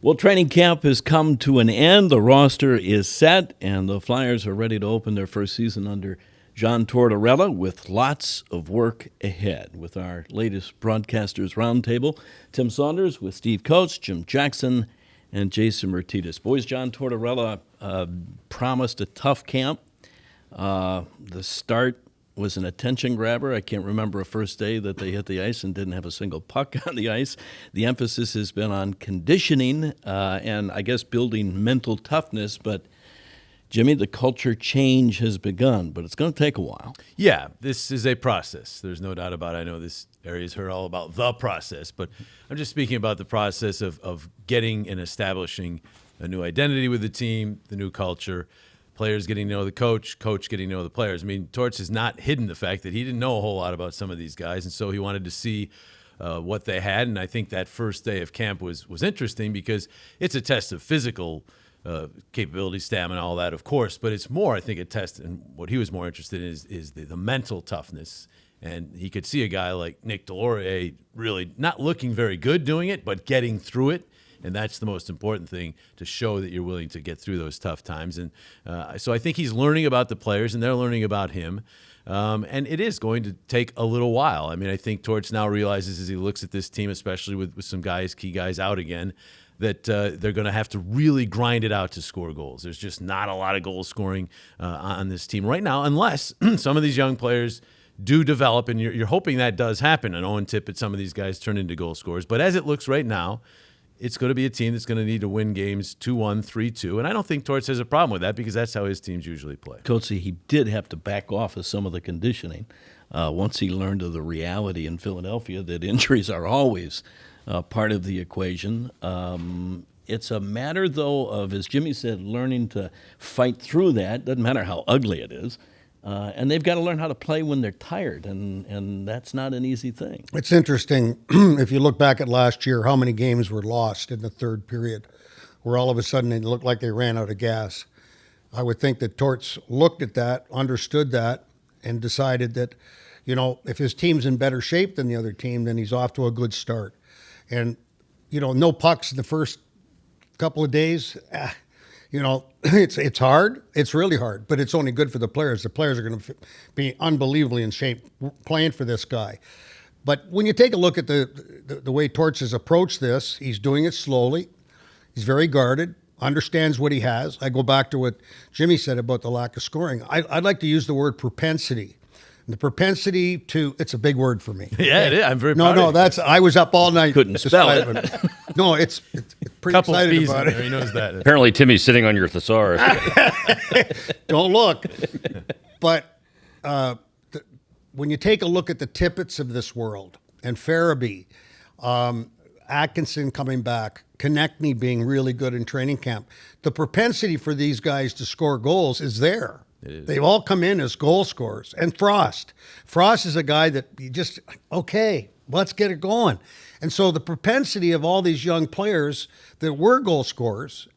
Well, training camp has come to an end. The roster is set, and the Flyers are ready to open their first season under John Tortorella with lots of work ahead. With our latest Broadcasters Roundtable, Tim Saunders with Steve Coates, Jim Jackson, and Jason Myrtetus. Boys, John Tortorella promised a tough camp. The start was an attention grabber. I can't remember a first day that they hit the ice and didn't have a single puck on the ice. The emphasis has been on conditioning and I guess building mental toughness. But, Jimmy, the culture change has begun, but it's going to take a while. Yeah, this is a process. There's no doubt about it. I know this area's heard all about the process, but I'm just speaking about the process of getting and establishing a new identity with the team, the new culture, players getting to know the coach getting to know the players. I mean, Torts has not hidden the fact that he didn't know a whole lot about some of these guys, and so he wanted to see what they had. And I think that first day of camp was interesting because it's a test of physical capability, stamina, all that, of course. But it's more, I think, a test, and what he was more interested in is the mental toughness. And he could see a guy like Nick Delorier really not looking very good doing it, but getting through it. And that's the most important thing, to show that you're willing to get through those tough times. And so I think he's learning about the players, and they're learning about him. And it is going to take a little while. I mean, I think Torts now realizes as he looks at this team, especially with some key guys out again, that they're going to have to really grind it out to score goals. There's just not a lot of goal scoring on this team right now, unless some of these young players do develop, and you're hoping that does happen. And Owen Tippett, some of these guys turn into goal scorers. But as it looks right now, it's going to be a team that's going to need to win games 2-1, 3-2. And I don't think Torts has a problem with that because that's how his teams usually play. Coatesy, he did have to back off of some of the conditioning once he learned of the reality in Philadelphia that injuries are always part of the equation. It's a matter, though, of, as Jimmy said, learning to fight through that. Doesn't matter how ugly it is. And they've got to learn how to play when they're tired, and that's not an easy thing. It's interesting, if you look back at last year, how many games were lost in the third period, where all of a sudden it looked like they ran out of gas. I would think that Torts looked at that, understood that, and decided that, if his team's in better shape than the other team, then he's off to a good start. And, no pucks in the first couple of days, it's hard. It's really hard, but it's only good for the players. The players are going to be unbelievably in shape playing for this guy. But when you take a look at the way Torts has approached this, he's doing it slowly. He's very guarded, understands what he has. I go back to what Jimmy said about the lack of scoring. I'd like to use the word propensity. The propensity to, it's a big word for me. Yeah, it is. I'm very proud of it. I was up all night. Couldn't spell it. No, it's pretty Couple excited P's about in it. there. He knows that. Apparently Timmy's sitting on your thesaurus. Don't look. But when you take a look at the Tippetts of this world, and Farabee, Atkinson coming back, Konechny being really good in training camp, the propensity for these guys to score goals is there. They've all come in as goal scorers. And Frost is a guy that you just, okay, let's get it going. And so the propensity of all these young players that were goal scorers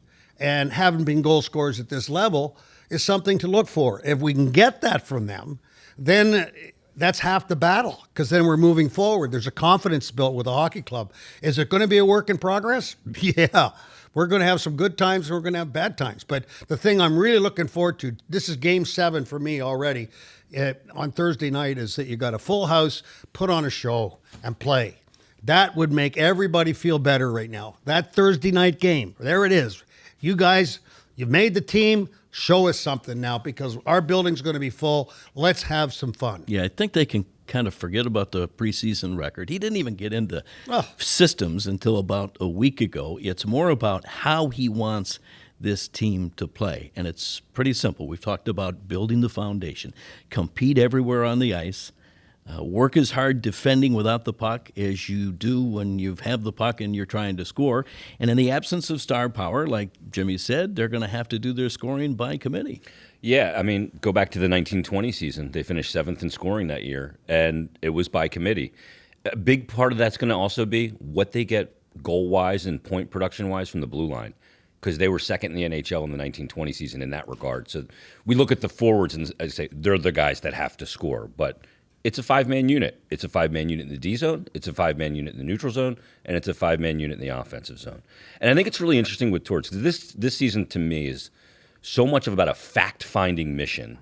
and haven't been goal scorers at this level is something to look for. If we can get that from them, then that's half the battle, because then we're moving forward. There's a confidence built with a hockey club. Is it going to be a work in progress? Yeah. We're going to have some good times and we're going to have bad times. But the thing I'm really looking forward to, this is Game 7 for me already on Thursday night, is that you got a full house, put on a show, and play. That would make everybody feel better right now. That Thursday night game, there it is. You guys, you've made the team. Show us something now, because our building's going to be full. Let's have some fun. Yeah, I think they can kind of forget about the preseason record. He didn't even get into systems until about a week ago. It's more about how he wants this team to play, and it's pretty simple. We've talked about building the foundation, compete everywhere on the ice, work as hard defending without the puck as you do when you have the puck and you're trying to score. And in the absence of star power, like Jimmy said, they're going to have to do their scoring by committee. Yeah, I mean, go back to the 1920 season. They finished 7th in scoring that year, and it was by committee. A big part of that's going to also be what they get goal-wise and point production-wise from the blue line, because they were second in the NHL in the 1920 season in that regard. So we look at the forwards and I say they're the guys that have to score, but it's a 5-man unit. It's a 5-man unit in the D zone. It's a 5-man unit in the neutral zone, and it's a 5-man unit in the offensive zone. And I think it's really interesting with Torts. This season to me is so much about a fact-finding mission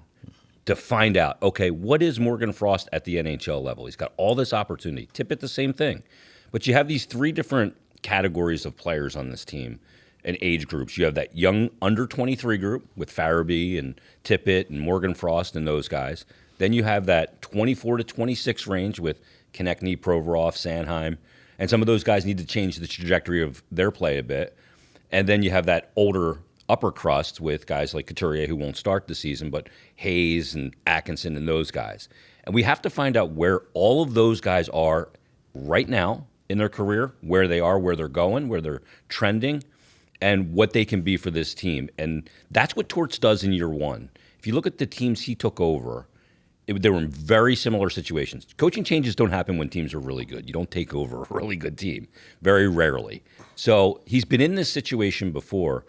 to find out, okay, what is Morgan Frost at the NHL level? He's got all this opportunity. Tippett, the same thing. But you have these 3 different categories of players on this team and age groups. You have that young under 23 group with Farabee and Tippett and Morgan Frost and those guys. Then you have that 24 to 26 range with Konechny, Provorov, Sanheim, and some of those guys need to change the trajectory of their play a bit. And then you have that older upper crust with guys like Couturier who won't start the season, but Hayes and Atkinson and those guys. And we have to find out where all of those guys are right now in their career, where they are, where they're going, where they're trending, and what they can be for this team. And that's what Torts does in year 1. If you look at the teams he took over, they were in very similar situations. Coaching changes don't happen when teams are really good. You don't take over a really good team, very rarely. So he's been in this situation before,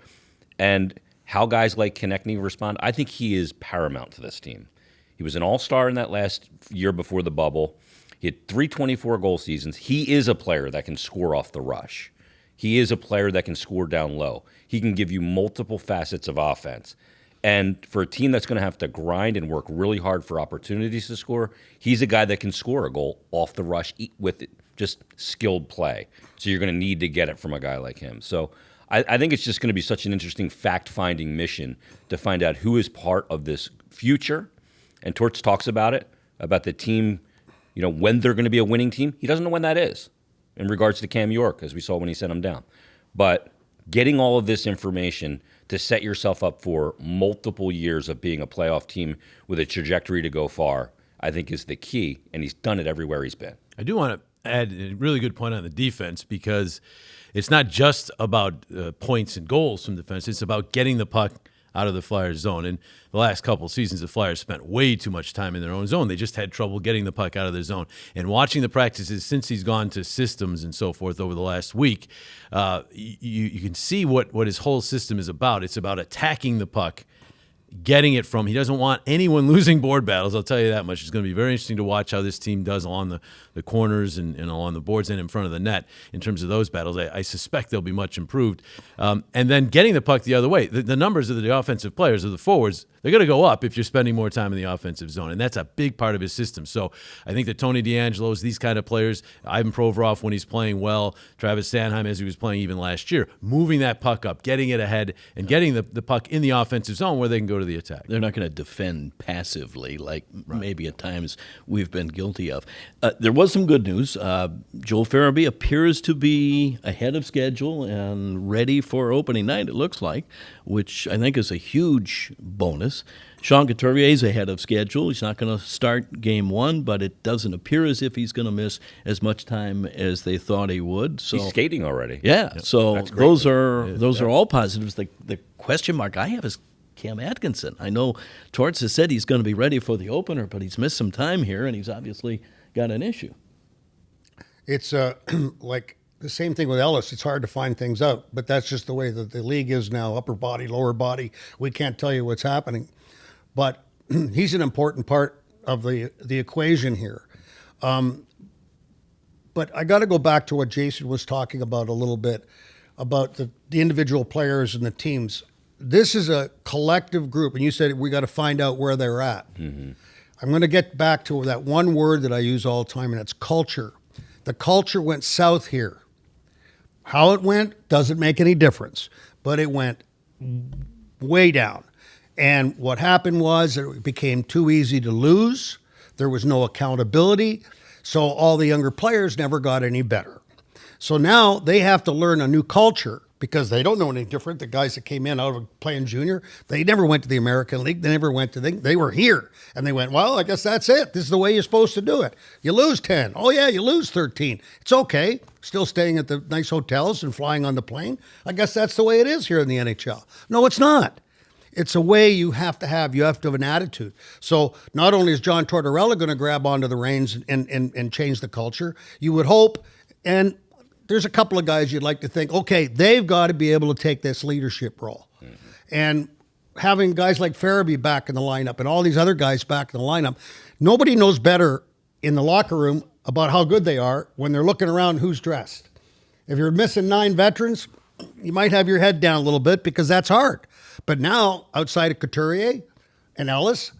and how guys like Konechny respond, I think he is paramount to this team. He was an all-star in that last year before the bubble. He had 3 24-goal seasons. He is a player that can score off the rush. He is a player that can score down low. He can give you multiple facets of offense. And for a team that's going to have to grind and work really hard for opportunities to score, he's a guy that can score a goal off the rush with just skilled play. So you're going to need to get it from a guy like him. So I think it's just going to be such an interesting fact-finding mission to find out who is part of this future. And Torts talks about it, about the team, when they're going to be a winning team. He doesn't know when that is in regards to Cam York, as we saw when he sent him down. But getting all of this information to set yourself up for multiple years of being a playoff team with a trajectory to go far, I think is the key, and he's done it everywhere he's been. I do want to add a really good point on the defense, because it's not just about points and goals from defense. It's about getting the puck out of the Flyers' zone. And the last couple seasons, the Flyers spent way too much time in their own zone. They just had trouble getting the puck out of their zone. And watching the practices since he's gone to systems and so forth over the last week, you can see what his whole system is about. It's about attacking the puck, getting it from. He doesn't want anyone losing board battles, I'll tell you that much. It's going to be very interesting to watch how this team does along the corners and along the boards and in front of the net in terms of those battles. I suspect they'll be much improved. And then getting the puck the other way. The numbers of the offensive players, of the forwards, they're going to go up if you're spending more time in the offensive zone, and that's a big part of his system. So I think that Tony DeAngelo's, these kind of players, Ivan Provorov when he's playing well, Travis Sanheim as he was playing even last year, moving that puck up, getting it ahead, and getting the puck in the offensive zone where they can go to the attack. They're not going to defend passively like maybe at times we've been guilty of. There was some good news. Joel Farabee appears to be ahead of schedule and ready for opening night, it looks like, which I think is a huge bonus. Sean Couturier is ahead of schedule. He's not going to start game 1, but it doesn't appear as if he's going to miss as much time as they thought he would. So he's skating already. Yeah, Yep. so those are all positives. The question mark I have is Cam Atkinson. I know Torts has said he's going to be ready for the opener, but he's missed some time here, and he's obviously got an issue. It's like the same thing with Ellis. It's hard to find things out, but that's just the way that the league is now, upper body, lower body. We can't tell you what's happening. But he's an important part of the equation here. But I got to go back to what Jason was talking about a little bit, about the individual players and the teams. This is a collective group, and you said we got to find out where they're at. Mm-hmm. I'm going to get back to that one word that I use all the time, and it's culture. The culture went south here. How it went doesn't make any difference, but it went way down. And what happened was it became too easy to lose. There was no accountability, so all the younger players never got any better. So now they have to learn a new culture because they don't know any different. The guys that came in out of playing junior, they never went to the American League. They never went to they were here. And they went, well, I guess that's it. This is the way you're supposed to do it. You lose 10. Oh, yeah, you lose 13. It's okay. Still staying at the nice hotels and flying on the plane. I guess that's the way it is here in the NHL. No, it's not. It's a way you have to have an attitude. So not only is John Tortorella going to grab onto the reins and change the culture, you would hope, and there's a couple of guys you'd like to think, okay, they've got to be able to take this leadership role. Mm-hmm. And having guys like Farabee back in the lineup and all these other guys back in the lineup, nobody knows better in the locker room about how good they are when they're looking around who's dressed. If you're missing 9 veterans, you might have your head down a little bit because that's hard. But now, outside of Couturier and Ellis,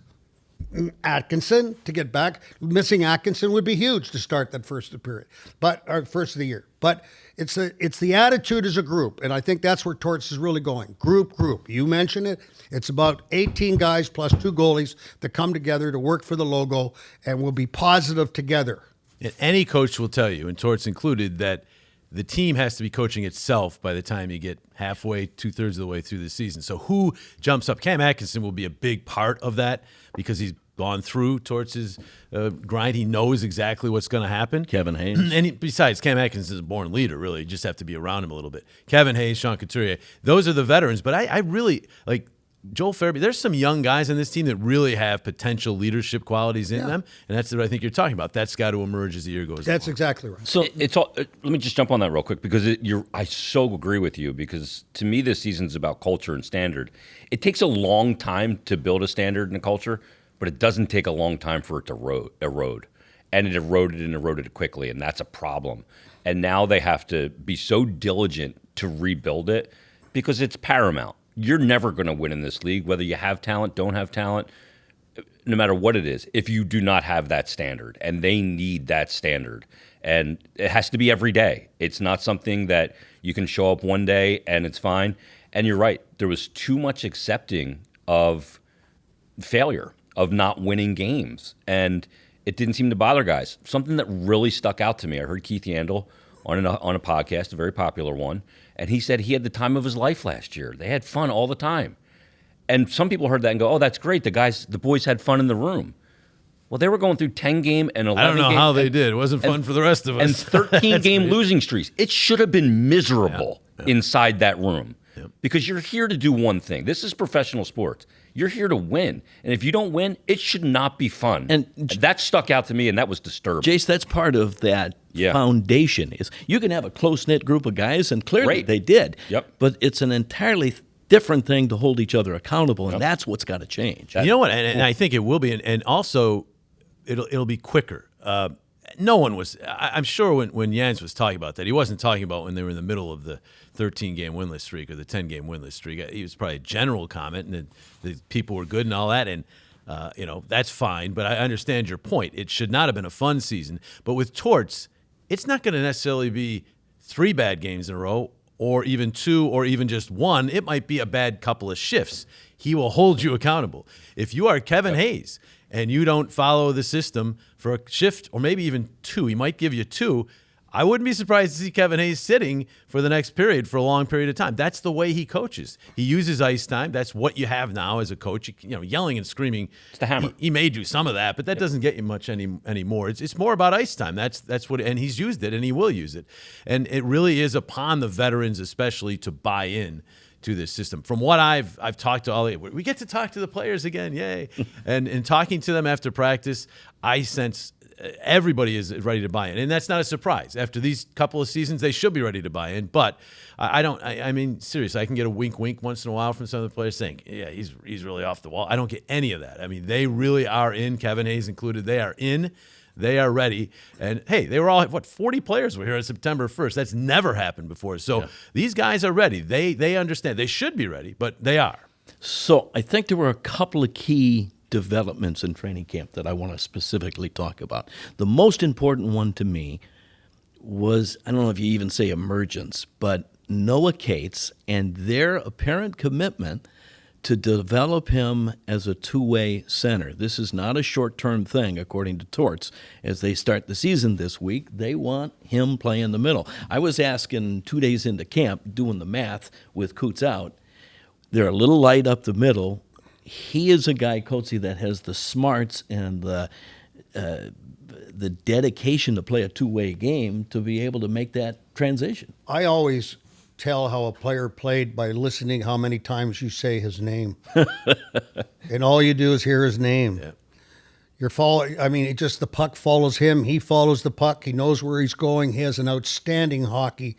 Atkinson to get back, missing Atkinson would be huge to start that first of the year. But it's the attitude as a group, and I think that's where Torts is really going. Group. You mentioned it. It's about 18 guys plus 2 goalies that come together to work for the logo and will be positive together. And any coach will tell you, and Torts included, that the team has to be coaching itself by the time you get halfway, 2/3 of the way through the season. So who jumps up? Cam Atkinson will be a big part of that because he's gone through Torts' grind. He knows exactly what's going to happen. Kevin Hayes. And besides, Cam Atkinson is a born leader, really. You just have to be around him a little bit. Kevin Hayes, Sean Couturier, those are the veterans. But I really, like Joel Farabee, there's some young guys on this team that really have potential leadership qualities in them. And that's what I think you're talking about. That's got to emerge as the year goes on. That's exactly right. So it's all. Let me just jump on that real quick because I so agree with you because to me this season's about culture and standard. It takes a long time to build a standard and a culture, but it doesn't take a long time for it to erode. And it eroded quickly, and that's a problem. And now they have to be so diligent to rebuild it because it's paramount. You're never going to win in this league, whether you have talent, don't have talent, no matter what it is, if you do not have that standard. And they need that standard. And it has to be every day. It's not something that you can show up one day and it's fine. And you're right. There was too much accepting of failure, of not winning games. And it didn't seem to bother guys. Something that really stuck out to me, I heard Keith Yandel on a podcast, a very popular one, and he said he had the time of his life last year. They had fun all the time. And some people heard that and go, oh, that's great. The boys had fun in the room. Well, they were going through 10-game and 11-game. I don't know how they did. It wasn't fun for the rest of us. And 13-game losing streaks. It should have been miserable inside that room because you're here to do one thing. This is professional sports. You're here to win. And if you don't win, it should not be fun. And that stuck out to me, and that was disturbing. Jace, that's part of that foundation. Is you can have a close-knit group of guys, and clearly they did. Yep. But it's an entirely different thing to hold each other accountable, and that's what's got to change. You know what? And I think it will be. And also, it'll be quicker. No one was. I'm sure when Jans was talking about that, he wasn't talking about when they were in the middle of the 13-game winless streak or the 10-game winless streak. He was probably a general comment, and the people were good and all that, and that's fine. But I understand your point. It should not have been a fun season. But with Torts, it's not going to necessarily be 3 bad games in a row, or even 2, or even just 1. It might be a bad couple of shifts. He will hold you accountable. If you are Kevin Hayes and you don't follow the system for a shift or maybe even 2, he might give you 2. I wouldn't be surprised to see Kevin Hayes sitting for the next period for a long period of time. That's the way he coaches. He uses ice time. That's what you have now as a coach. Yelling and screaming. It's the hammer. He may do some of that, but that doesn't get you much anymore. It's more about ice time. That's what, and he's used it, and he will use it. And it really is upon the veterans, especially, to buy in to this system. From what I've talked to we get to talk to the players again, yay! and in talking to them after practice, I sense everybody is ready to buy in, and that's not a surprise. After these couple of seasons, they should be ready to buy in. But I mean, seriously, I can get a wink once in a while from some of the players saying, "Yeah, he's really off the wall." I don't get any of that. I mean, they really are in. Kevin Hayes included. They are in. They are ready. And, hey, they were all, 40 players were here on September 1st. That's never happened before. So these guys are ready. They understand. They should be ready, but they are. So I think there were a couple of key developments in training camp that I want to specifically talk about. The most important one to me was, I don't know if you even say emergence, but Noah Cates and their apparent commitment to develop him as a two-way center. This is not a short-term thing, according to Torts. As they start the season this week, they want him playing the middle. I was asking 2 days into camp, doing the math with Coots out, they're a little light up the middle. He is a guy, Coatesy, that has the smarts and the dedication to play a two-way game to be able to make that transition. I always tell how a player played by listening how many times you say his name. And all you do is hear his name. Yeah. The puck follows him. He follows the puck. He knows where he's going. He has an outstanding hockey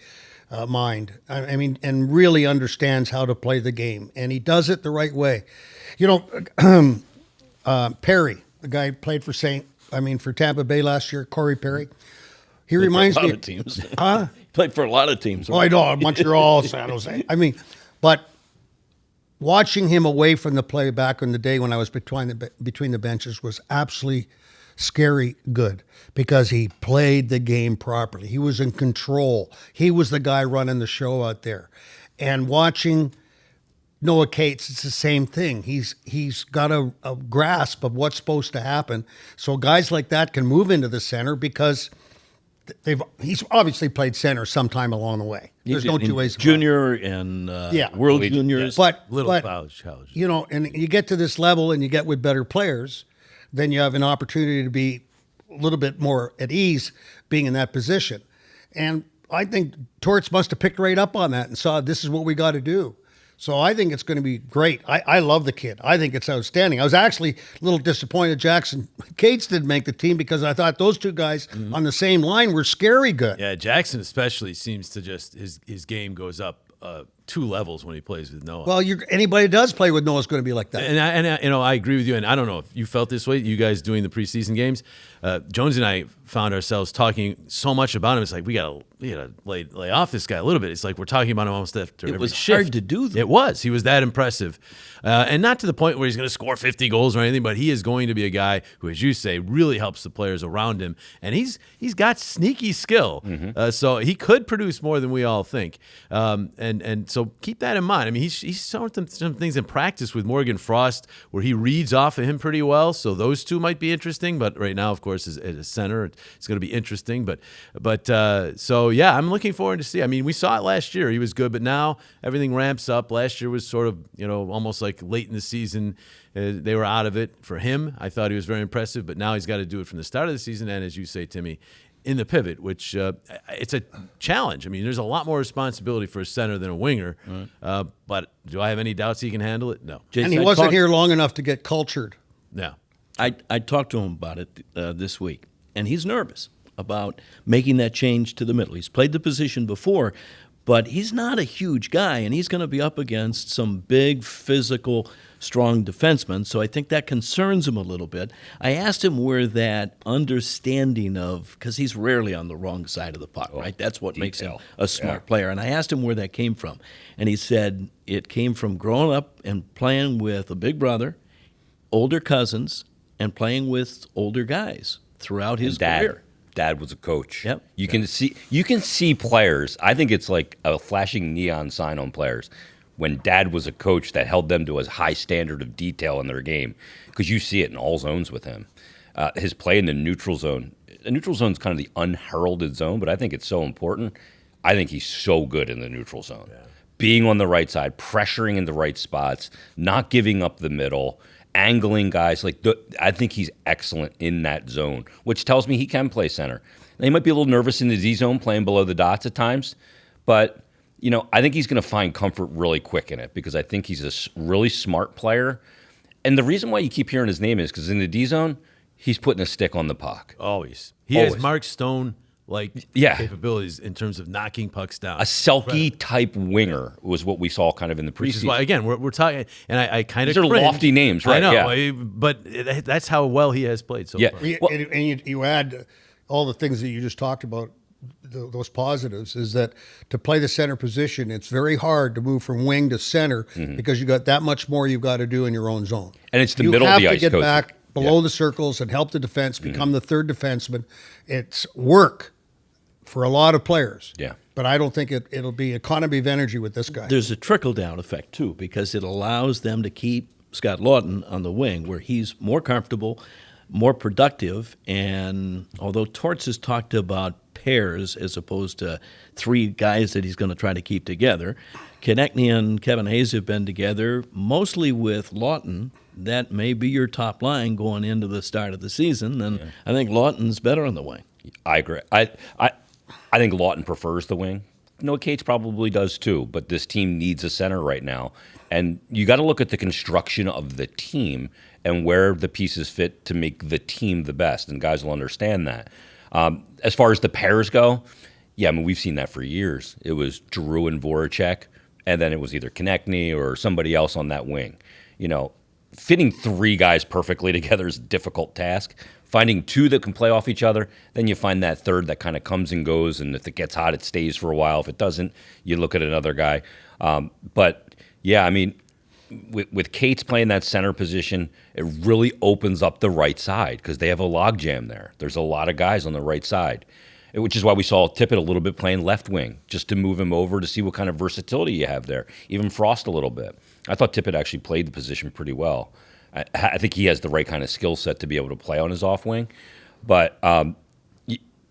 mind. And really understands how to play the game. And he does it the right way. Perry, the guy who played for St. I mean, for Tampa Bay last year, Corey Perry. He reminds for a me. lot of teams. Huh? Played for a lot of teams. Oh, I know, Montreal, San Jose. I mean, but watching him away from the play back in the day when I was between the benches was absolutely scary good because he played the game properly. He was in control. He was the guy running the show out there. And watching Noah Cates, it's the same thing. He's got a grasp of what's supposed to happen. So guys like that can move into the center because he's obviously played center sometime along the way. There's no two ways about it. Junior and World Juniors. But college. you know, and you get to this level and you get with better players, then you have an opportunity to be a little bit more at ease being in that position. And I think Torts must have picked right up on that and saw this is what we got to do. So I think it's going to be great. I love the kid. I think it's outstanding. I was actually a little disappointed Jackson Cates didn't make the team because I thought those two guys on the same line were scary good. Yeah, Jackson especially seems to just his game goes up 2 levels when he plays with Noah. Well, anybody who does play with Noah is going to be like that. And I agree with you. And I don't know if you felt this way. You guys doing the preseason games, Jones and I found ourselves talking so much about him. It's like we gotta lay off this guy a little bit. It's like we're talking about him almost after every It was shift. hard to do that. It was. He was that impressive, and not to the point where he's going to score 50 goals or anything. But he is going to be a guy who, as you say, really helps the players around him. And he's got sneaky skill, so he could produce more than we all think. And so keep that in mind. I mean, he's shown some things in practice with Morgan Frost where he reads off of him pretty well. So those two might be interesting. But right now, of course, as a center, it's going to be interesting. But so yeah, I'm looking forward to see. I mean, we saw it last year. He was good, but now everything ramps up. Last year was sort of almost like late in the season. They were out of it for him. I thought he was very impressive, but now he's got to do it from the start of the season. And as you say, Timmy, in the pivot, which it's a challenge. I mean, there's a lot more responsibility for a center than a winger. But do I have any doubts he can handle it? No. And he wasn't here long enough to get cultured. No. I talked to him about it this week, and he's nervous about making that change to the middle. He's played the position before, but he's not a huge guy, and he's going to be up against some big, physical, strong defensemen, so I think that concerns him a little bit. I asked him where that understanding of, because he's rarely on the wrong side of the puck, right? That's what makes him a smart player, and I asked him where that came from, and he said it came from growing up and playing with a big brother, older cousins, and playing with older guys throughout his career. Dad was a coach. Yep. You can see players. I think it's like a flashing neon sign on players when Dad was a coach that held them to a high standard of detail in their game, because you see it in all zones with him. His play in the neutral zone. The neutral zone is kind of the unheralded zone, but I think it's so important. I think he's so good in the neutral zone. Yeah. Being on the right side, pressuring in the right spots, not giving up the middle, angling guys. I think he's excellent in that zone, which tells me he can play center. Now, he might be a little nervous in the D zone playing below the dots at times, but I think he's going to find comfort really quick in it because I think he's a really smart player. And the reason why you keep hearing his name is because in the D zone, he's putting a stick on the puck. Always. He has Mark Stone capabilities in terms of knocking pucks down. A Selke-type winger was what we saw kind of in the preseason. Which is why, again, we're talking, and I kind of These are lofty names, right? I know, but that's how well he has played so far. And you add all the things that you just talked about, those positives, is that to play the center position, it's very hard to move from wing to center because you got that much more you've got to do in your own zone. And it's the middle of the ice. You have to get back below the circles and help the defense become the third defenseman. It's work for a lot of players. Yeah. But I don't think it'll be economy of energy with this guy. There's a trickle-down effect, too, because it allows them to keep Scott Lawton on the wing where he's more comfortable, more productive, and although Torts has talked about pairs as opposed to 3 guys that he's going to try to keep together, Konechny and Kevin Hayes have been together, mostly with Lawton. That may be your top line going into the start of the season, and I think Lawton's better on the wing. I agree. I think Lawton prefers the wing. Noah Cates probably does too, but this team needs a center right now. And you got to look at the construction of the team and where the pieces fit to make the team the best, and guys will understand that. As far as the pairs go, we've seen that for years. It was Giroux and Voracek, and then it was either Konechny or somebody else on that wing. Fitting 3 guys perfectly together is a difficult task finding two that can play off each other, then you find that third that kind of comes and goes, and if it gets hot, it stays for a while. If it doesn't, you look at another guy. But yeah, I mean, with Cates playing that center position, it really opens up the right side because they have a logjam there. There's a lot of guys on the right side, which is why we saw Tippett a little bit playing left wing, just to move him over to see what kind of versatility you have there. Even Frost a little bit. I thought Tippett actually played the position pretty well. I think he has the right kind of skill set to be able to play on his off wing. But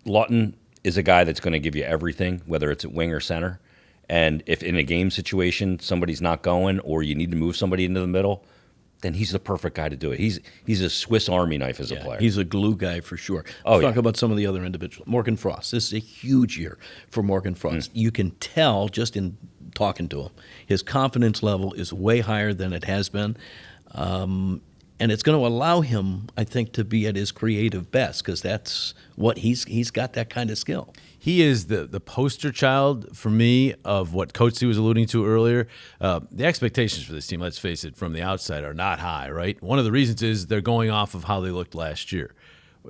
Lawton is a guy that's going to give you everything, whether it's at wing or center. And if in a game situation somebody's not going or you need to move somebody into the middle, then he's the perfect guy to do it. He's a Swiss Army knife as a player. He's a glue guy for sure. Let's talk about some of the other individuals. Morgan Frost. This is a huge year for Morgan Frost. You can tell just in talking to him, his confidence level is way higher than it has been. And it's going to allow him, I think, to be at his creative best because that's what he's got that kind of skill. He is the poster child for me of what Coatesy was alluding to earlier. The expectations for this team, let's face it, from the outside are not high, right? One of the reasons is they're going off of how they looked last year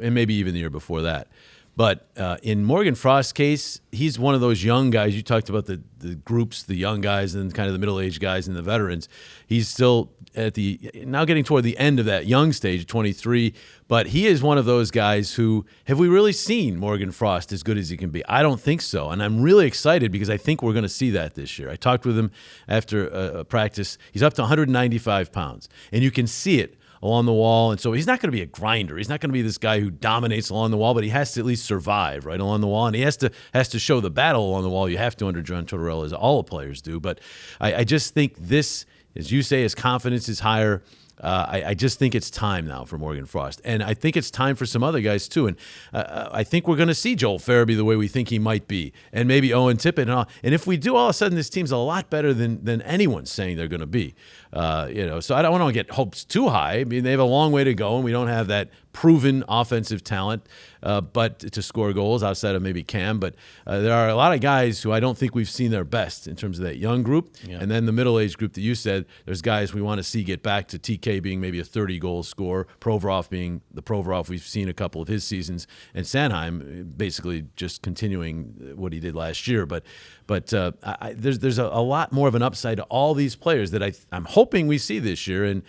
and maybe even the year before that. But in Morgan Frost's case, he's one of those young guys. You talked about the groups, the young guys and kind of the middle-aged guys and the veterans. He's still now getting toward the end of that young stage, 23. But he is one of those guys who, have we really seen Morgan Frost as good as he can be? I don't think so. And I'm really excited because I think we're going to see that this year. I talked with him after a practice. He's up to 195 pounds. And you can see it along the wall, and so he's not going to be a grinder. He's not going to be this guy who dominates along the wall, but he has to at least survive right along the wall, and he has to show the battle along the wall. You have to under John Tortorella, as all players do. But I just think this, as you say, his confidence is higher. I just think it's time now for Morgan Frost. And I think it's time for some other guys, too. And I think we're going to see Joel Farabee the way we think he might be, and maybe Owen Tippett. And all. And if we do, all of a sudden, this team's a lot better than anyone's saying they're going to be. So I don't want to get hopes too high. I mean, they have a long way to go, and we don't have that proven offensive talent but to score goals outside of maybe Cam. But there are a lot of guys who I don't think we've seen their best in terms of that young group. Yeah. And then the middle-aged group that you said, there's guys we want to see get back to TK being maybe a 30-goal scorer, Provorov being the Provorov we've seen a couple of his seasons, and Sanheim basically just continuing what he did last year. But there's a lot more of an upside to all these players that I'm hoping we see this year. And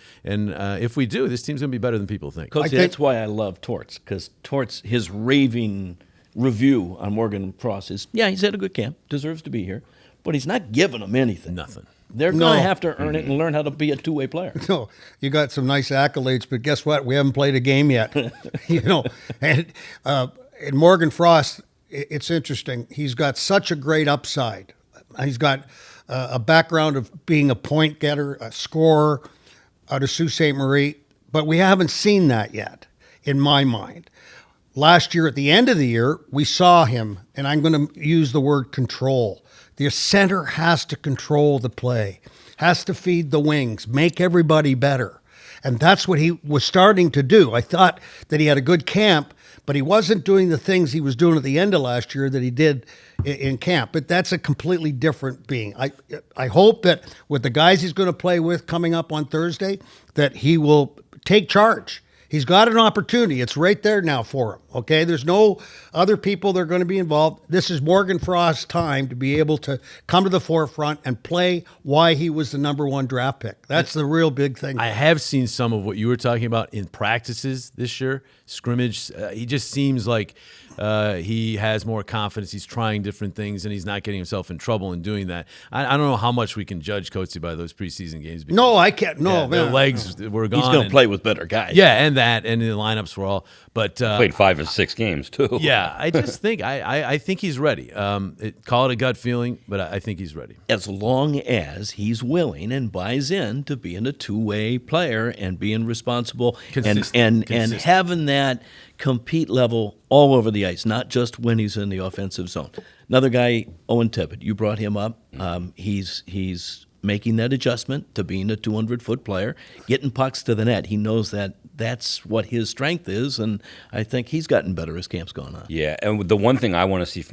if we do, this team's going to be better than people think. Coach, that's why I love Torts, because Torts, his raving review on Morgan Frost is, he's had a good camp, deserves to be here, but he's not giving them anything. Nothing. They're going to have to earn it and learn how to be a two-way player. No, you got some nice accolades, but guess what? We haven't played a game yet. And Morgan Frost, it's interesting. He's got such a great upside. He's got a background of being a point getter, a scorer out of Sault Ste. Marie, but we haven't seen that yet, in my mind. Last year, at the end of the year, we saw him, and I'm going to use the word control. The center has to control the play, has to feed the wings, make everybody better. And that's what he was starting to do. I thought that he had a good camp, but he wasn't doing the things he was doing at the end of last year that he did in camp. But that's a completely different being. I hope that with the guys he's going to play with coming up on Thursday, that he will take charge. He's got an opportunity. It's right there now for him, okay? There's no other people that are going to be involved. This is Morgan Frost's time to be able to come to the forefront and play why he was the number one draft pick. That's the real big thing. I have seen some of what you were talking about in practices this year, scrimmage. He just seems like he has more confidence. He's trying different things, and he's not getting himself in trouble in doing that. I don't know how much we can judge Coatesy by those preseason games. No, I can't. No, man. The legs were gone. He's going to play with better guys. Yeah, and the lineups were all. But played 5 or 6 games too. Yeah, I just think I think he's ready. Call it a gut feeling, but I think he's ready. As long as he's willing and buys in to being a two-way player and being responsible and having that compete level all over the ice, not just when he's in the offensive zone. Another guy, Owen Tippett, you brought him up. He's making that adjustment to being a 200-foot player, getting pucks to the net. He knows that that's what his strength is, and I think he's gotten better as camp's gone on. Yeah, and the one thing I want to see,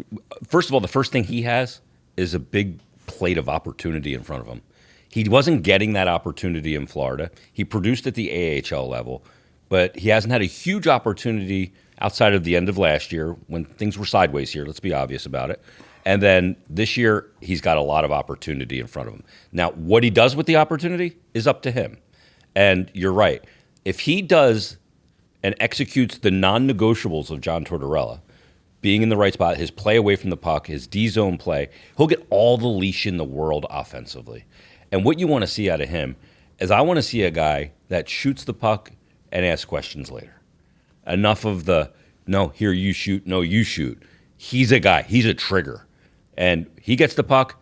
first of all, the first thing he has is a big plate of opportunity in front of him. He wasn't getting that opportunity in Florida. He produced at the AHL level. but he hasn't had a huge opportunity outside of the end of last year when things were sideways here. Let's be obvious about it. And then this year, he's got a lot of opportunity in front of him. Now, what he does with the opportunity is up to him. And you're right. If he does and executes the non-negotiables of John Tortorella, being in the right spot, his play away from the puck, his D-zone play, he'll get all the leash in the world offensively. And what you want to see out of him is I want to see a guy that shoots the puck and asks questions later. Enough of the, no, here you shoot, no, you shoot. He's a guy. He's a trigger. And he gets the puck,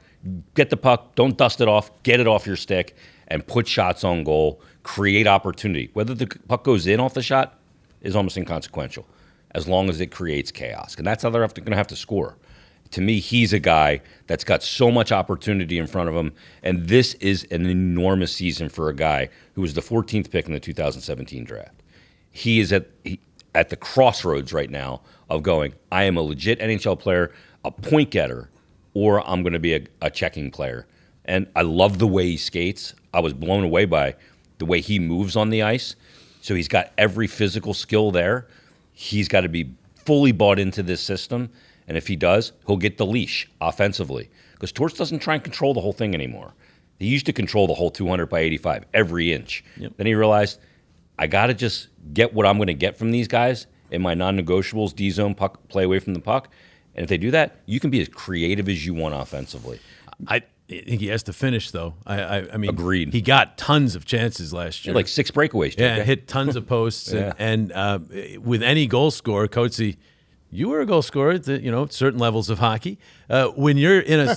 get the puck, don't dust it off, get it off your stick, and put shots on goal, create opportunity. Whether the puck goes in off the shot is almost inconsequential, as long as it creates chaos. And that's how they're going to have to score. To me, he's a guy that's got so much opportunity in front of him, and this is an enormous season for a guy who was the 14th pick in the 2017 draft. He is at the crossroads right now of going, I am a legit NHL player, a point getter, or I'm going to be a checking player. And I love the way he skates. I was blown away by the way he moves on the ice. So he's got every physical skill there. He's got to be fully bought into this system. And if he does, he'll get the leash offensively. Because Torts doesn't try and control the whole thing anymore. He used to control the whole 200 by 85, every inch. Yep. Then he realized, I got to just get what I'm going to get from these guys in my non-negotiables, D-zone, puck, play away from the puck. And if they do that, you can be as creative as you want offensively. I think he has to finish, though. I mean, agreed. He got tons of chances last year. Like 6 breakaways. Yeah, hit tons of posts. And with any goal scorer, Coatesy, you were a goal scorer at certain levels of hockey. When you're in a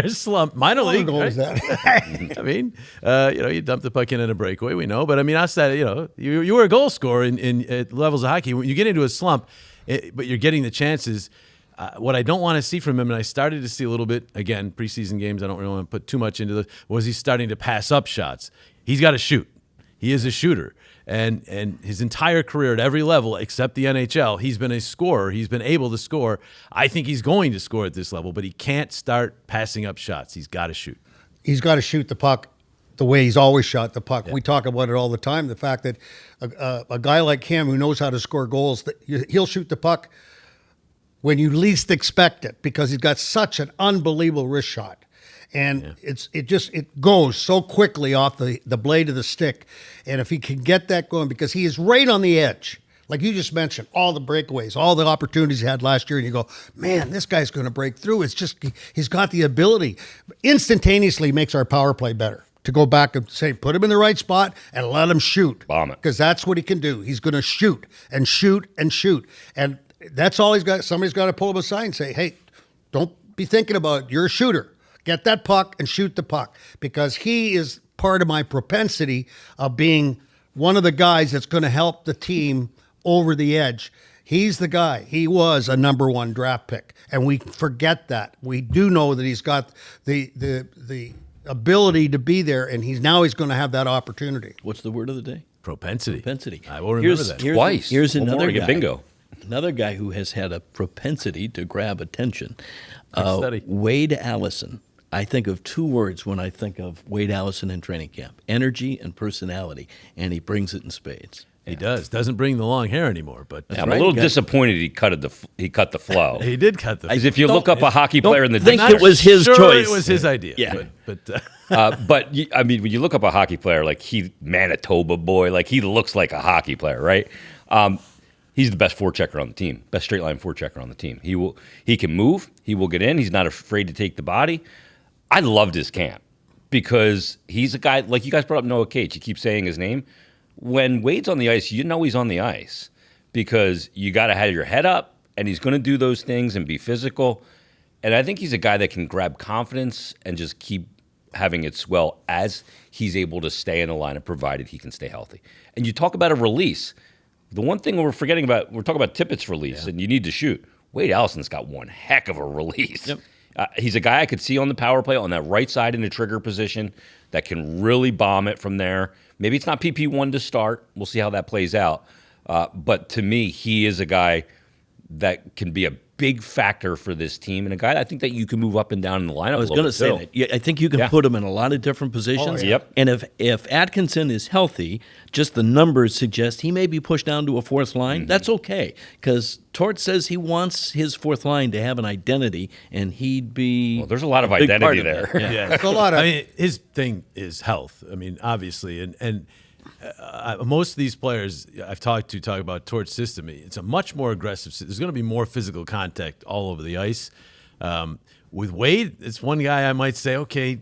slump, minor league, goal right? is that? I mean, you dump the puck in a breakaway, we know. But I mean, outside, you were a goal scorer in at levels of hockey. When you get into a slump, but you're getting the chances. What I don't want to see from him, and I started to see a little bit, again, preseason games, I don't really want to put too much into this, was he's starting to pass up shots. He's got to shoot. He is a shooter. And his entire career at every level except the NHL, he's been a scorer. He's been able to score. I think he's going to score at this level, but he can't start passing up shots. He's got to shoot. He's got to shoot the puck the way he's always shot the puck. Yeah. We talk about it all the time, the fact that a guy like him who knows how to score goals, he'll shoot the puck when you least expect it because he's got such an unbelievable wrist shot. And it goes so quickly off the blade of the stick. And if he can get that going, because he is right on the edge, like you just mentioned, all the breakaways, all the opportunities he had last year, and you go, man, this guy's going to break through. It's just, he's got the ability. Instantaneously makes our power play better. To go back and say, put him in the right spot and let him shoot. Bomb it. Because that's what he can do. He's going to shoot and shoot and shoot. And that's all he's got. Somebody's got to pull him aside and say, hey, don't be thinking about it. You're a shooter. Get that puck and shoot the puck. Because he is part of my propensity of being one of the guys that's going to help the team over the edge. He's the guy. He was a number 1 draft pick. And we forget that. We do know that he's got the ability to be there, and he's going to have that opportunity. What's the word of the day? Propensity. I will remember that. Twice. Here's another guy. Bingo. Another guy who has had a propensity to grab attention. Study. Wade Allison. I think of 2 words when I think of Wade Allison in training camp: energy and personality, and he brings it in spades. He does. Doesn't bring the long hair anymore, but I'm a little disappointed he cut the flow. He did cut the flow. Because if you look up a hockey player in the think dictionary, it was his choice. It was his idea. Yeah. But I mean, when you look up a hockey player, like Manitoba boy, like he looks like a hockey player, right? He's the best forechecker on the team, best straight line forechecker on the team. He can move. He will get in. He's not afraid to take the body. I loved his camp because he's a guy, like you guys brought up Noah Cates. You keep saying his name. When Wade's on the ice, you know he's on the ice because you got to have your head up, and he's going to do those things and be physical. And I think he's a guy that can grab confidence and just keep having it swell as he's able to stay in the lineup, provided he can stay healthy. And you talk about a release. The one thing we're forgetting about, we're talking about Tippett's release, and you need to shoot. Wade Allison's got one heck of a release. Yep. He's a guy I could see on the power play on that right side in the trigger position that can really bomb it from there. Maybe it's not PP1 to start. We'll see how that plays out. But to me, he is a guy that can be a big factor for this team, and a guy I think that you can move up and down in the lineup. I was going to say that. Yeah, I think you can put him in a lot of different positions. Oh, yeah. Yep. And if Atkinson is healthy, just the numbers suggest he may be pushed down to a fourth line. That's okay, because Tort says he wants his fourth line to have an identity, and he'd be. Well, there's a lot of big identity part of there. that. Yeah. It's a lot of. I mean, his thing is health. I mean, obviously, and most of these players I've talked about Tort's system. It's a much more aggressive. There's going to be more physical contact all over the ice. With Wade, it's one guy I might say, okay,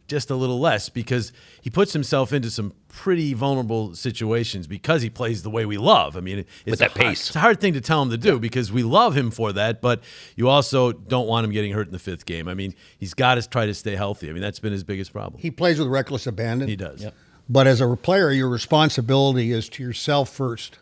just a little less, because he puts himself into some pretty vulnerable situations because he plays the way we love. I mean, it's With that pace. It's a hard thing to tell him to do because we love him for that, but you also don't want him getting hurt in the fifth game. I mean, he's got to try to stay healthy. I mean, that's been his biggest problem. He plays with reckless abandon. He does. Yep. But as a player, your responsibility is to yourself first.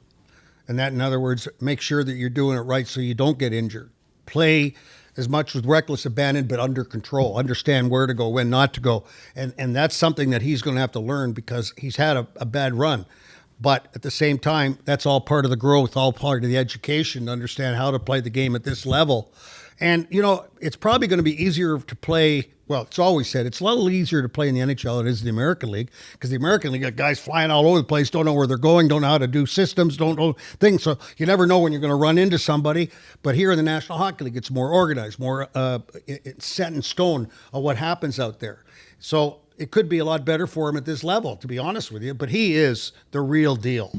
And that, in other words, make sure that you're doing it right so you don't get injured. Play as much with reckless abandon, but under control. Understand where to go, when not to go. And that's something that he's going to have to learn because he's had a bad run. But at the same time, that's all part of the growth, all part of the education to understand how to play the game at this level. And, you know, it's probably going to be easier to play. Well, it's always said it's a little easier to play in the NHL than it is in the American League, because the American League got guys flying all over the place, don't know where they're going, don't know how to do systems, don't know things. So you never know when you're going to run into somebody. But here in the National Hockey League, it's more organized, more it's set in stone of what happens out there. So it could be a lot better for him at this level, to be honest with you. But he is the real deal.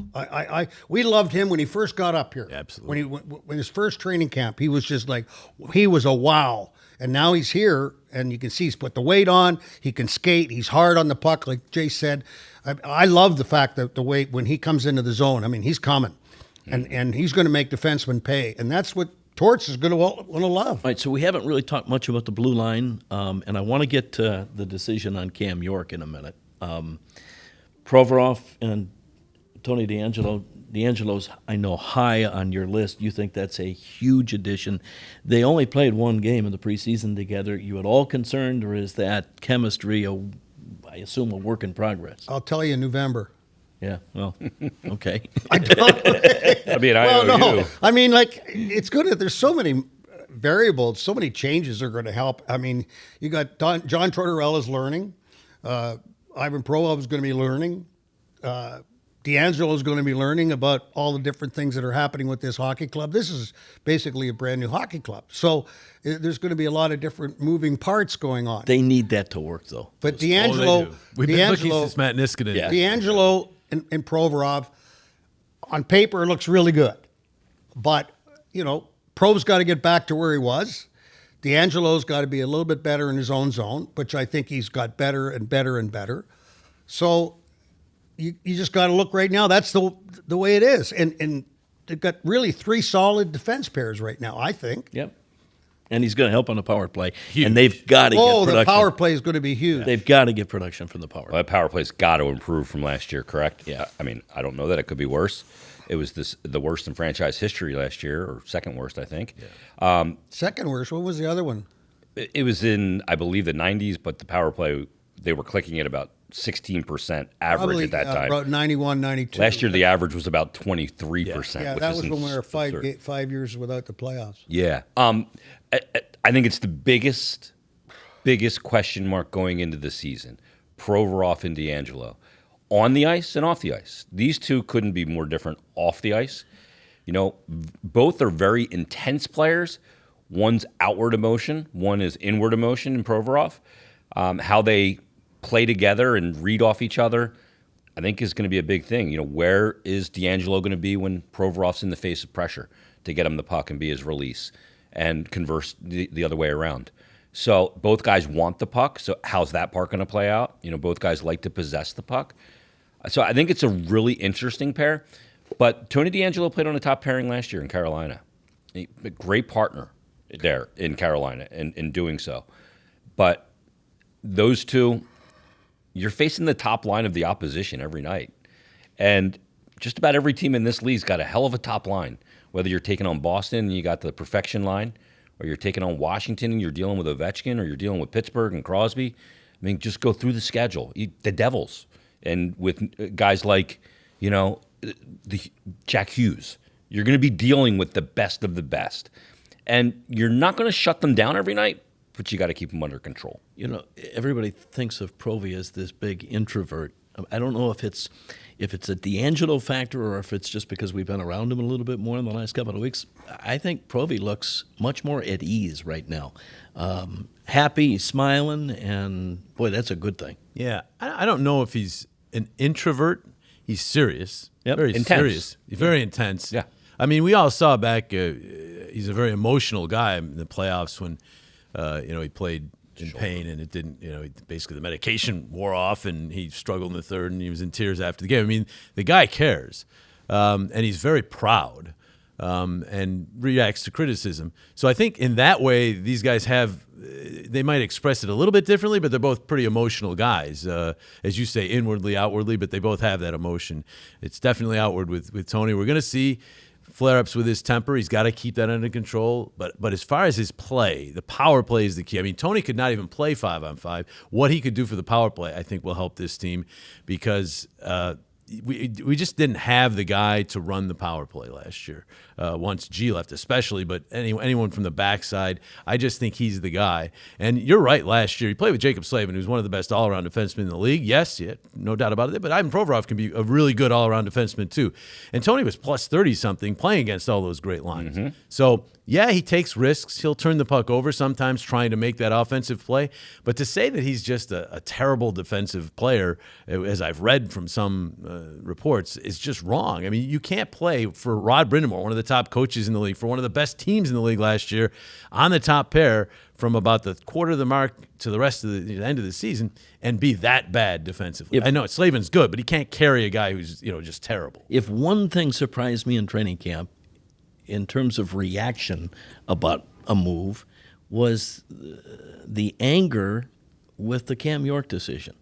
We loved him when he first got up here. Absolutely. When his first training camp, he was just like, he was a wow. And now he's here, and you can see he's put the weight on. He can skate. He's hard on the puck, like Jay said. I love the fact that the weight, when he comes into the zone, I mean, he's coming. And he's going to make defensemen pay. And that's what Torts is going to want to love. All right, so we haven't really talked much about the blue line, and I want to get to the decision on Cam York in a minute. Provorov and Tony D'Angelo's, I know, high on your list. You think that's a huge addition. They only played one game in the preseason together. You at all concerned, or is that chemistry, I assume, a work in progress? I'll tell you in November. Yeah, well, okay. I don't. I mean, I Well, know no. you. I mean, like, it's good that there's so many variables, so many changes are going to help. I mean, you got John Tortorella's learning. Ivan Provorov is going to be learning. D'Angelo is going to be learning about all the different things that are happening with this hockey club. This is basically a brand new hockey club. So there's going to be a lot of different moving parts going on. They need that to work, though. But They D'Angelo, do. We've been looking since Matt Niskanen. Yeah. D'Angelo and Provorov, on paper, looks really good. But, you know, Prov's got to get back to where he was. D'Angelo's got to be a little bit better in his own zone, which I think he's got better and better and better. So you just got to look right now. That's the way it is. And they've got really three solid defense pairs right now, I think. Yep. And he's going to help on the power play. Huge. And they've got to get production. The power play is going to be huge. They've got to get production from the power Well, play. that power play's got to improve from last year, correct? Yeah. I mean, I don't know that it could be worse. It was the worst in franchise history last year, or second worst, I think. Yeah. Second worst, what was the other one? It was in, I believe, the 90s, but the power play, they were clicking at about 16% average Probably at that time. about 91, 92. Last year, the average was about 23%. Yeah, which that is was when we were absurd. 5 years without the playoffs. Yeah. I think it's the biggest question mark going into the season. Provorov and D'Angelo. On the ice and off the ice. These two couldn't be more different off the ice. You know, both are very intense players. One's outward emotion. One is inward emotion in Provorov. How they play together and read off each other, I think is going to be a big thing. You know, where is D'Angelo going to be when Provorov's in the face of pressure to get him the puck and be his release, and converse the other way around? So both guys want the puck. So how's that part going to play out? You know, both guys like to possess the puck. So I think it's a really interesting pair. But Tony D'Angelo played on a top pairing last year in Carolina. A great partner there in Carolina in doing so. But those two, you're facing the top line of the opposition every night. And just about every team in this league's got a hell of a top line. Whether you're taking on Boston and you got the perfection line, or you're taking on Washington and you're dealing with Ovechkin, or you're dealing with Pittsburgh and Crosby. I mean, just go through the schedule. The Devils, and with guys like, you know, the Jack Hughes. You're going to be dealing with the best of the best. And you're not going to shut them down every night, but you got to keep them under control. You know, everybody thinks of Provy as this big introvert. I don't know if it's a D'Angelo factor or if it's just because we've been around him a little bit more in the last couple of weeks. I think Provy looks much more at ease right now. Happy, smiling, and boy, that's a good thing. Yeah, I don't know if he's an introvert. He's serious. Yep. Very Intense. serious. He's very intense. Yeah. I mean, we all saw back. He's a very emotional guy in the playoffs when, he played in pain and it didn't. Basically the medication wore off and he struggled in the third and he was in tears after the game. I mean, the guy cares, and he's very proud, and reacts to criticism. So I think in that way, these guys have. They might express it a little bit differently, but they're both pretty emotional guys, as you say, inwardly, outwardly. But they both have that emotion. It's definitely outward with Tony. We're going to see flare-ups with his temper. He's got to keep that under control. But as far as his play, the power play is the key. I mean, Tony could not even play 5-on-5. What he could do for the power play, I think, will help this team because we just didn't have the guy to run the power play last year. Once G left, especially, but anyone from the backside, I just think he's the guy. And you're right. Last year, he played with Jacob Slavin, who's one of the best all-around defensemen in the league. Yes, yeah, no doubt about it. But Ivan Provorov can be a really good all-around defenseman too. And Tony was plus 30-something playing against all those great lines. Mm-hmm. So yeah, he takes risks. He'll turn the puck over sometimes, trying to make that offensive play. But to say that he's just a terrible defensive player, as I've read from some reports, is just wrong. I mean, you can't play for Rod Brindamore, one of the top coaches in the league, for one of the best teams in the league last year, on the top pair from about the quarter of the mark to the rest of the end of the season, and be that bad defensively. I know Slavin's good, but he can't carry a guy who's just terrible. If one thing surprised me in training camp, in terms of reaction about a move, was the anger with the Cam York decision.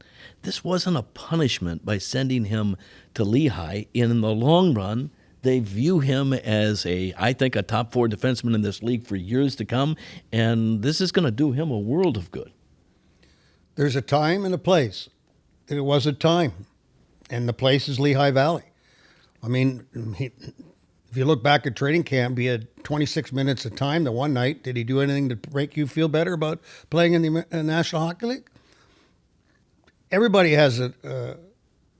This wasn't a punishment by sending him to Lehigh. In the long run, they view him as I think, a top 4 defenseman in this league for years to come, and this is going to do him a world of good. There's a time and a place. It was a time, and the place is Lehigh Valley. I mean, if you look back at training camp, he had 26 minutes of time the one night. Did he do anything to make you feel better about playing in the National Hockey League? Everybody has an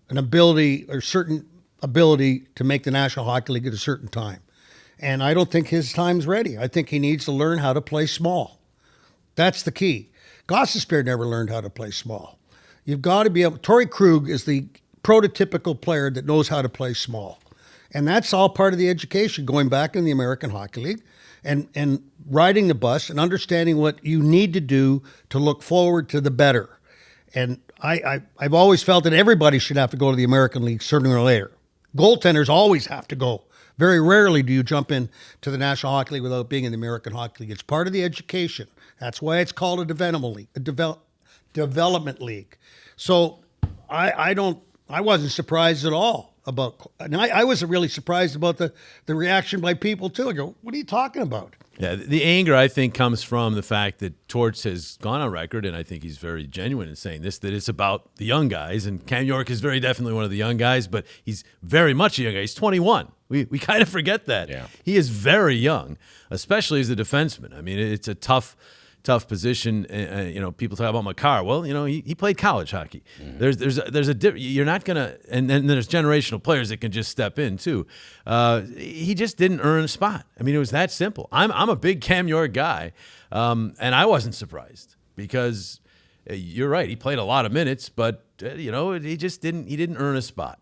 ability or certain ability to make the National Hockey League at a certain time. And I don't think his time's ready. I think he needs to learn how to play small. That's the key. Gostisbehere never learned how to play small. You've got to be able. Torrey Krug is the prototypical player that knows how to play small. And that's all part of the education, going back in the American Hockey League and riding the bus and understanding what you need to do to look forward to the better. And I've always felt that everybody should have to go to the American League sooner or later. Goaltenders always have to go. Very rarely do you jump in to the National Hockey League without being in the American Hockey League. It's part of the education. That's why it's called a development league. Development league. So I wasn't surprised at all about. And I wasn't really surprised about the reaction by people too. I go, what are you talking about? Yeah, the anger, I think, comes from the fact that Torts has gone on record, and I think he's very genuine in saying this, that it's about the young guys. And Cam York is very definitely one of the young guys, but he's very much a young guy. He's 21. We kind of forget that. Yeah. He is very young, especially as a defenseman. I mean, it's a tough position. People talk about Makar. Well, he played college hockey. Mm-hmm. There's a you're not gonna, and then there's generational players that can just step in too. He just didn't earn a spot. I mean, it was that simple. I'm a big Cam York guy, and I wasn't surprised because you're right. He played a lot of minutes, but he just didn't earn a spot.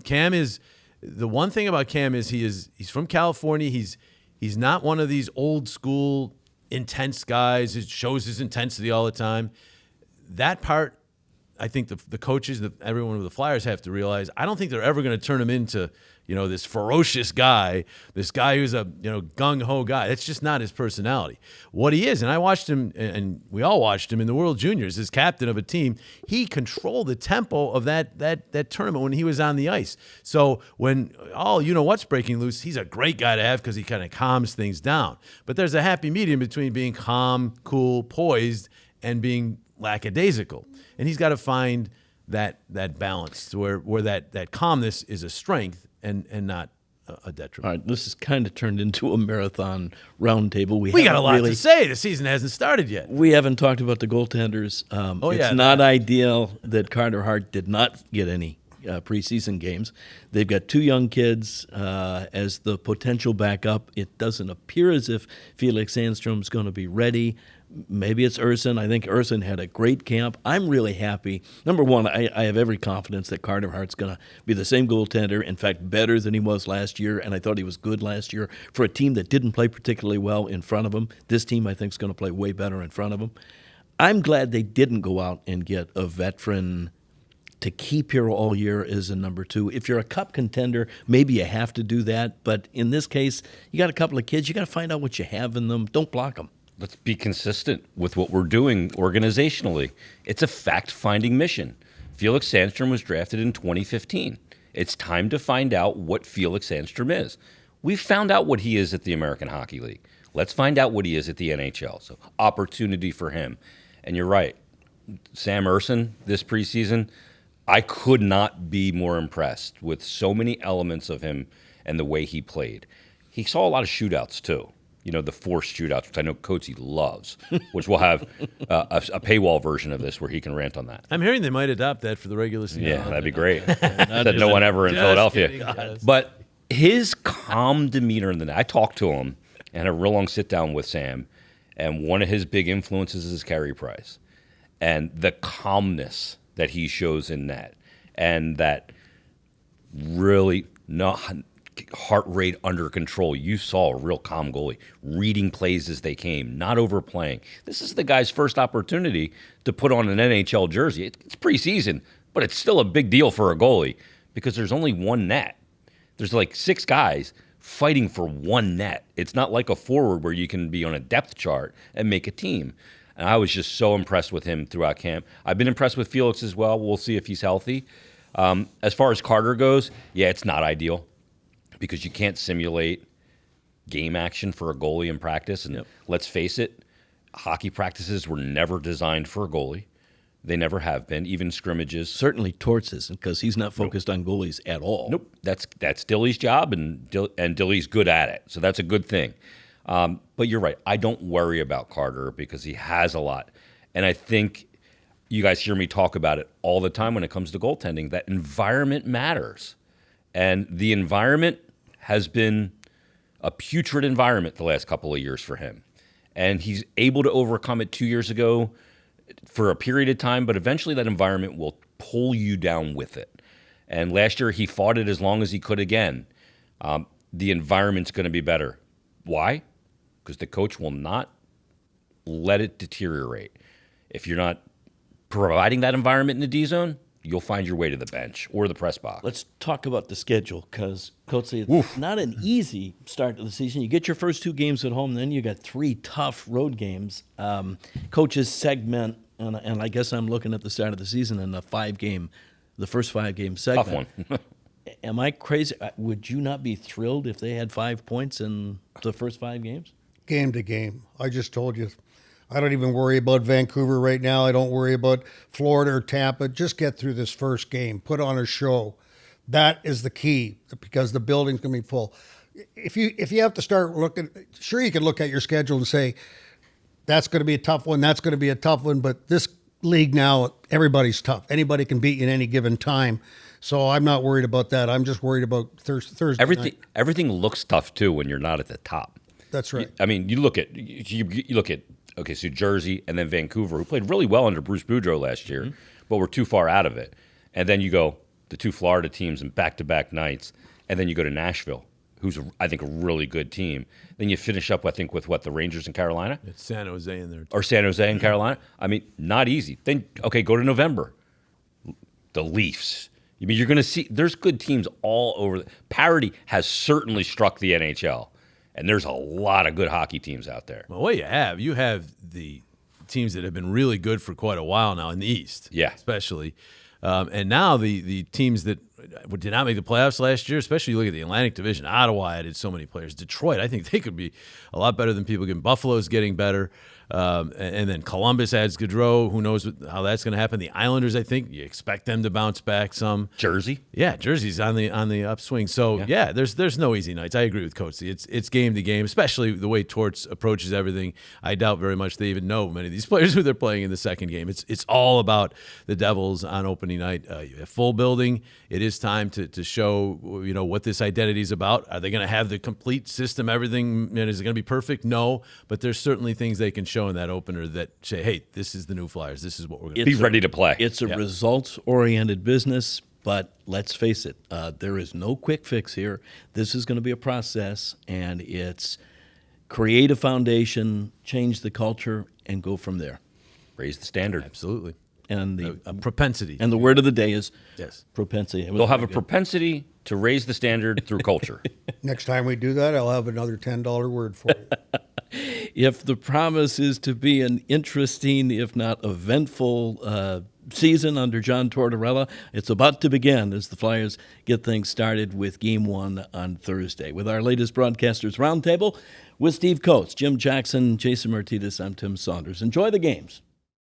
Cam is the one thing about Cam is he's from California. He's not one of these old school intense guys. It shows his intensity all the time. That part, I think the coaches, everyone with the Flyers have to realize. I don't think they're ever going to turn him into this ferocious guy, this guy who's a gung ho guy. That's just not his personality. What he is, and I watched him, and we all watched him in the World Juniors as captain of a team. He controlled the tempo of that tournament when he was on the ice. So when what's breaking loose, he's a great guy to have because he kind of calms things down. But there's a happy medium between being calm, cool, poised, and being lackadaisical. And he's got to find that balance where that calmness is a strength and not a detriment. All right, this has kind of turned into a marathon roundtable. We got a haven't lot really, to say. The season hasn't started yet. We haven't talked about the goaltenders. It's not ideal that Carter Hart did not get any preseason games. They've got two young kids as the potential backup. It doesn't appear as if Felix Sandstrom's going to be ready. Maybe it's Urson. I think Urson had a great camp. I'm really happy. Number one, I have every confidence that Carter Hart's going to be the same goaltender, in fact, better than he was last year, and I thought he was good last year for a team that didn't play particularly well in front of him. This team, I think, is going to play way better in front of him. I'm glad they didn't go out and get a veteran to keep here all year as a number two. If you're a cup contender, maybe you have to do that, but in this case, you got a couple of kids, you got to find out what you have in them. Don't block them. Let's be consistent with what we're doing organizationally. It's a fact-finding mission. Felix Sandstrom was drafted in 2015. It's time to find out what Felix Sandstrom is. We've found out what he is at the American Hockey League. Let's find out what he is at the NHL. So opportunity for him. And you're right. Sam Urson this preseason, I could not be more impressed with so many elements of him and the way he played. He saw a lot of shootouts, too. You know, the forced shootouts, which I know Coatesy loves, which we'll have a paywall version of this where he can rant on that. I'm hearing they might adopt that for the regular season. Yeah, that'd be great. Said no one ever in Philadelphia. Kidding. But his calm demeanor in the net, I talked to him and had a real long sit-down with Sam, and one of his big influences is Carey Price. And the calmness that he shows in net, and that really heart rate under control. You saw a real calm goalie, reading plays as they came, not overplaying. This is the guy's first opportunity to put on an NHL jersey. It's preseason, but it's still a big deal for a goalie because there's only one net. There's like 6 guys fighting for one net. It's not like a forward where you can be on a depth chart and make a team. And I was just so impressed with him throughout camp. I've been impressed with Felix as well. We'll see if he's healthy. As far as Carter goes, yeah, it's not ideal because you can't simulate game action for a goalie in practice. And let's face it, hockey practices were never designed for a goalie. They never have been, even scrimmages. Certainly Torts isn't, because he's not focused on goalies at all. Nope, that's Dilly's job, and Dilly's good at it, so that's a good thing. But you're right. I don't worry about Carter because he has a lot. And I think you guys hear me talk about it all the time when it comes to goaltending, that environment matters. And the environment has been a putrid environment the last couple of years for him. And he's able to overcome it 2 years ago for a period of time, but eventually that environment will pull you down with it. And last year he fought it as long as he could again. The environment's going to be better. Why? Because the coach will not let it deteriorate. If you're not providing that environment in the D zone, you'll find your way to the bench or the press box. Let's talk about the schedule, because Coatesy, it's not an easy start to the season. You get your first 2 games at home, then you got 3 tough road games. Coaches segment, and I guess I'm looking at the start of the season in the first 5-game segment. Tough one. Am I crazy? Would you not be thrilled if they had 5 points in the first 5 games? Game to game. I just told you. I don't even worry about Vancouver right now. I don't worry about Florida or Tampa. Just get through this first game. Put on a show. That is the key, because the building's going to be full. If you have to start looking, sure, you can look at your schedule and say, that's going to be a tough one, that's going to be a tough one, but this league now, everybody's tough. Anybody can beat you in any given time. So I'm not worried about that. I'm just worried about Thursday night. Everything looks tough, too, when you're not at the top. That's right. I mean, you look at okay, so Jersey and then Vancouver, who played really well under Bruce Boudreau last year, but were too far out of it. And then you go the 2 Florida teams in back-to-back nights, and then you go to Nashville, who's, I think, a really good team. Then you finish up, I think, with the Rangers in Carolina? It's San Jose in there. Or San Jose in Carolina? I mean, not easy. Then, okay, go to November. The Leafs. I mean, you're going to see, there's good teams all over. Parity has certainly struck the NHL. And there's a lot of good hockey teams out there. Well, what you have the teams that have been really good for quite a while now in the East, Yeah, especially, and now the teams that did not make the playoffs last year, especially you look at the Atlantic Division. Ottawa added so many players. Detroit, I think they could be a lot better than people get. Buffalo's getting better. And then Columbus adds Gaudreau. Who knows how that's going to happen? The Islanders, I think you expect them to bounce back some. Jersey, yeah, Jersey's on the upswing. So yeah, there's no easy nights. I agree with Coatesy. It's game to game, especially the way Torts approaches everything. I doubt very much they even know many of these players who they're playing in the second game. It's all about the Devils on opening night. A full building. It is time to show what this identity is about. Are they going to have the complete system? Everything, and is it going to be perfect? No, but there's certainly things they can show in that opener that say, hey, this is the new Flyers. This is what we're going to be ready to play. It's a results-oriented business, but let's face it, there is no quick fix here. This is going to be a process, and it's create a foundation, change the culture, and go from there. Raise the standard. Absolutely. And the propensity. And the word of the day is yes, propensity. They'll have a propensity to raise the standard through culture. Next time we do that, I'll have another $10 word for you. If the promise is to be an interesting, if not eventful, season under John Tortorella, it's about to begin as the Flyers get things started with Game 1 on Thursday. With our latest Broadcasters Roundtable, with Steve Coates, Jim Jackson, Jason Myrtetus, I'm Tim Saunders. Enjoy the games.